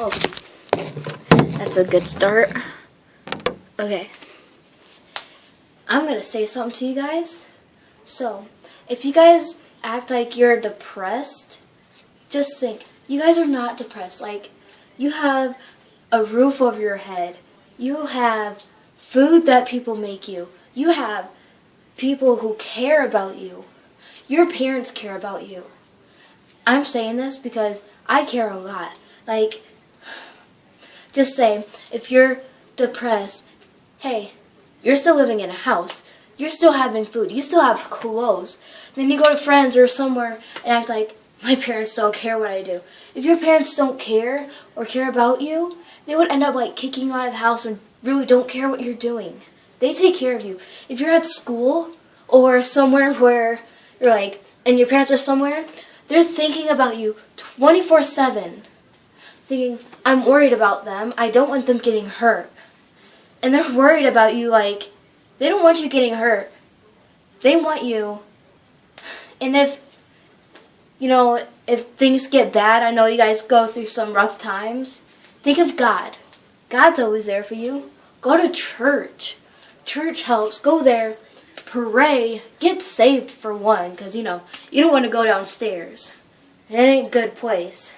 Oh, that's a good start. Okay. I'm going to say something to you guys. So, if you guys act like you're depressed, just think, you guys are not depressed. Like, you have a roof over your head. You have food that people make you. You have people who care about you. Your parents care about you. I'm saying this because I care a lot. Like, just say, if you're depressed, hey, you're still living in a house. You're still having food. You still have clothes. Then you go to friends or somewhere and act like, my parents don't care what I do. If your parents don't care or care about you, they would end up like kicking you out of the house and really don't care what you're doing. They take care of you. If you're at school or somewhere where you're like, and your parents are somewhere, they're thinking about you 24/7. Thinking, I'm worried about them. I don't want them getting hurt. And they're worried about you like, they don't want you getting hurt. They want you. And if things get bad, I know you guys go through some rough times. Think of God. God's always there for you. Go to church. Church helps. Go there. Pray. Get saved for one, because, you don't want to go downstairs. It ain't a good place.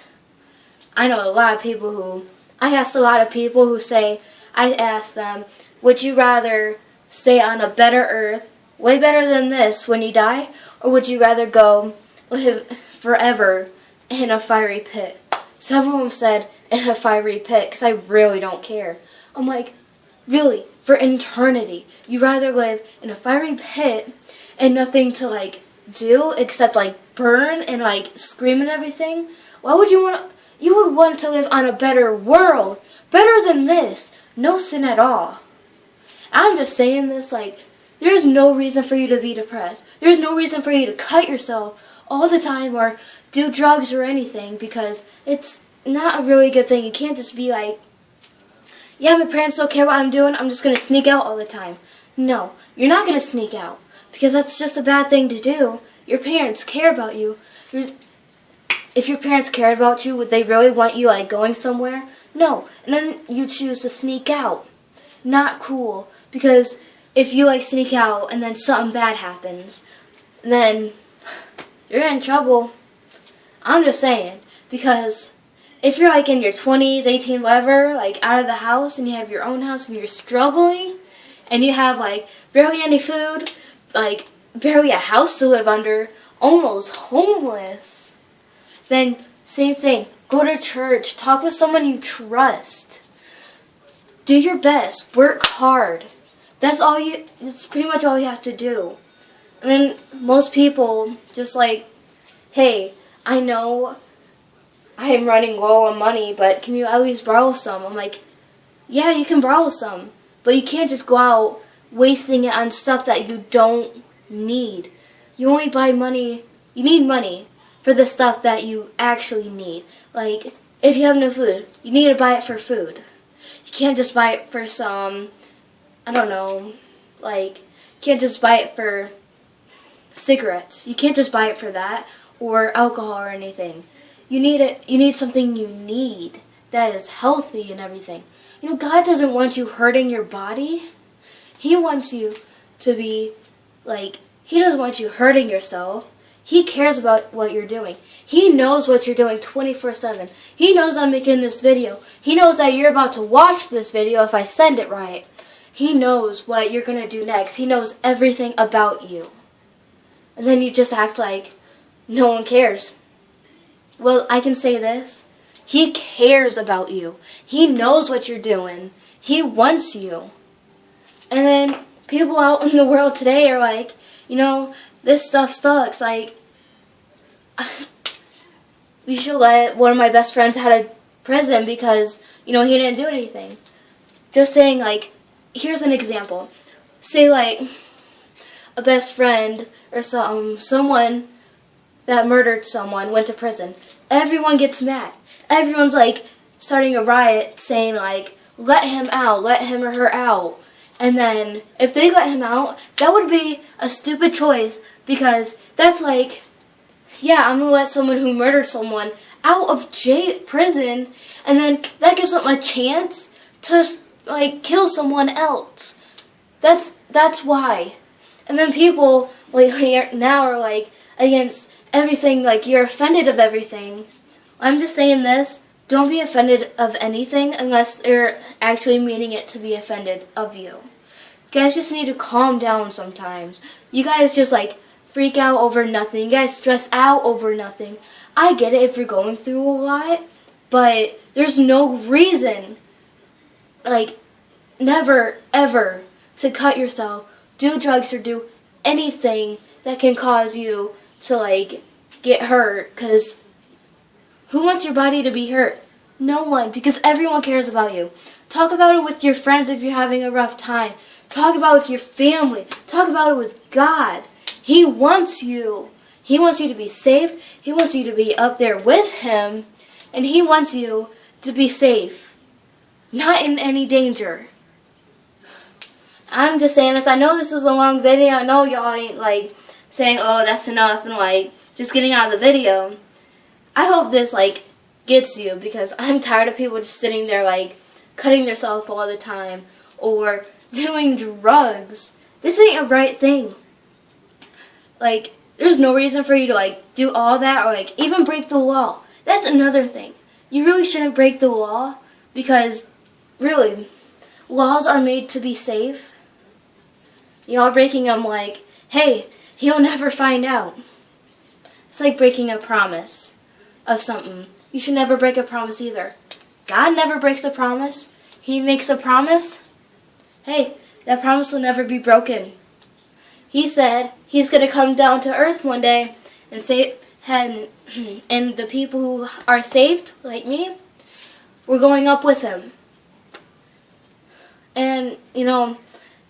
I know a lot of people I asked a lot of people who say, I asked them, would you rather stay on a better earth, way better than this when you die, or would you rather go live forever in a fiery pit? Some of them said, in a fiery pit, because I really don't care. I'm like, really? For eternity? You'd rather live in a fiery pit and nothing to, do except, burn and, scream and everything? Why would you want to? You would want to live on a better world. Better than this. No sin at all. I'm just saying this, there's no reason for you to be depressed. There's no reason for you to cut yourself all the time or do drugs or anything, because it's not a really good thing. You can't just be like, yeah, my parents don't care what I'm doing, I'm just going to sneak out all the time. No, you're not going to sneak out, because that's just a bad thing to do. Your parents care about you. If your parents cared about you, would they really want you, going somewhere? No. And then you choose to sneak out. Not cool. Because if you, sneak out and then something bad happens, then you're in trouble. I'm just saying. Because if you're, in your 20s, 18, whatever, out of the house, and you have your own house, and you're struggling, and you have, barely any food, barely a house to live under, almost homeless, then same thing. Go to church. Talk with someone you trust. Do your best. Work hard. That's pretty much all you have to do. And then most people just hey, I know I'm running low on money, but can you at least borrow some? I'm like, yeah, you can borrow some, but you can't just go out wasting it on stuff that you don't need. You only buy money. You need money for the stuff that you actually need. If you have no food, you need to buy it for food. You can't just buy it for some, I don't know, you can't just buy it for cigarettes. You can't just buy it for that, or alcohol or anything. You need something you need that is healthy and everything. God doesn't want you hurting your body. He wants you to be, He doesn't want you hurting yourself. He cares about what you're doing. He knows what you're doing 24/7. He knows I'm making this video. He knows that you're about to watch this video if I send it right. He knows what you're going to do next. He knows everything about you. And then you just act like no one cares. Well, I can say this. He cares about you. He knows what you're doing. He wants you. And then people out in the world today are like, this stuff sucks. We should let one of my best friends out of prison because, he didn't do anything. Just saying, here's an example. Say, a best friend or someone that murdered someone went to prison. Everyone gets mad. Everyone's, starting a riot saying, let him out, let him or her out. And then, if they let him out, that would be a stupid choice, because that's yeah, I'm going to let someone who murdered someone out of prison, and then that gives them a chance to like kill someone else. That's why. And then people like now are like against everything, like you're offended of everything. I'm just saying this, don't be offended of anything unless they're actually meaning it to be offended of you. You guys just need to calm down sometimes. You guys just like freak out over nothing. You guys stress out over nothing. I get it if you're going through a lot, but there's no reason, like, never, ever to cut yourself, do drugs, or do anything that can cause you to, like, get hurt, because who wants your body to be hurt? No one, because everyone cares about you. Talk about it with your friends if you're having a rough time. Talk about it with your family. Talk about it with God. He wants you. He wants you to be safe. He wants you to be up there with Him. And He wants you to be safe. Not in any danger. I'm just saying this. I know this is a long video. I know y'all ain't like saying, oh, that's enough, and like just getting out of the video. I hope this like gets you, because I'm tired of people just sitting there like cutting themselves all the time or doing drugs. This ain't a right thing. Like, there's no reason for you to like do all that or like even break the law. That's another thing. You really shouldn't break the law, because really, laws are made to be safe. Y'all breaking them like, hey, he'll never find out. It's like breaking a promise of something. You should never break a promise either. God never breaks a promise. He makes a promise. Hey, that promise will never be broken. He said He's going to come down to earth one day and save, and the people who are saved, like me, we're going up with Him. And, you know,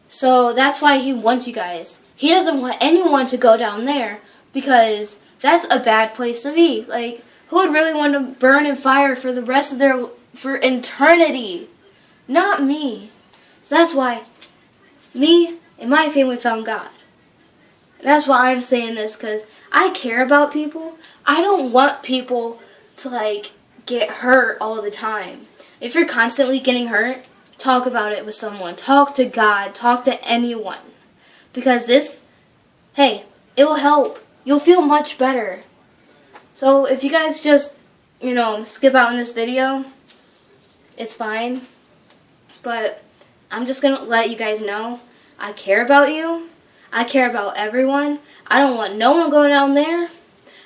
so that's why He wants you guys. He doesn't want anyone to go down there, because that's a bad place to be. Like, who would really want to burn in fire for the rest of for eternity? Not me. So that's why me and my family found God. And that's why I'm saying this, because I care about people. I don't want people to, like, get hurt all the time. If you're constantly getting hurt, talk about it with someone. Talk to God. Talk to anyone. Because this, hey, it will help. You'll feel much better. So if you guys just, you know, skip out in this video, it's fine. But I'm just going to let you guys know I care about you. I care about everyone. I don't want no one going down there.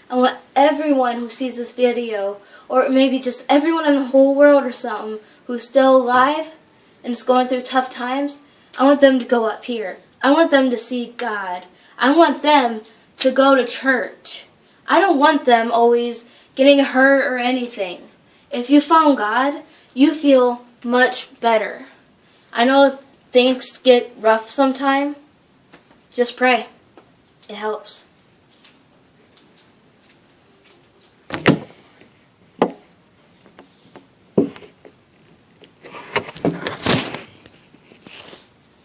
I want everyone who sees this video, or maybe just everyone in the whole world or something, who's still alive and is going through tough times, I want them to go up here. I want them to see God. I want them to go to church. I don't want them always getting hurt or anything. If you found God, you feel much better. I know things get rough sometimes. Just pray. It helps.